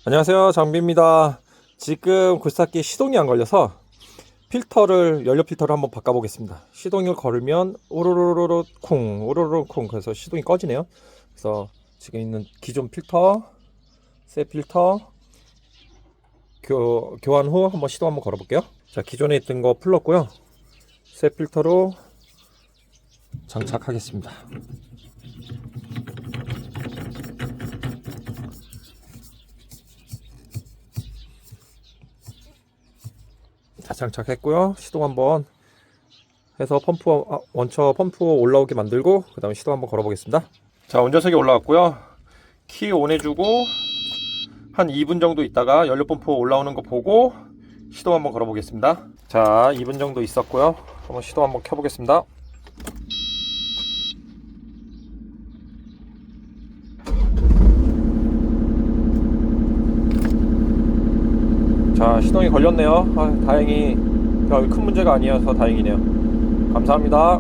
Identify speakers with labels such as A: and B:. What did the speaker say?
A: 안녕하세요, 장비입니다. 지금 굴삭기 시동이 안 걸려서 연료 필터를 한번 바꿔보겠습니다. 시동을 걸으면 오로로로로 쿵 오로로로 쿵 그래서 시동이 꺼지네요. 그래서 지금 있는 기존 필터, 새 필터 교환 후 한번 시동 한번 걸어볼게요. 자, 기존에 있던 거 풀렀고요. 새 필터로 장착하겠습니다. 자, 장착했고요. 시동 한번 해서 원처 펌프 올라오게 만들고 그 다음에 시동 한번 걸어보겠습니다. 자, 운전석에 올라왔고요. 키 온 해주고 한 2분 정도 있다가 연료 펌프 올라오는 거 보고 시동 한번 걸어보겠습니다. 자, 2분 정도 있었고요. 한번 시동 한번 켜보겠습니다. 자, 시동이 걸렸네요. 다행히 별 큰 문제가 아니어서 다행이네요. 감사합니다.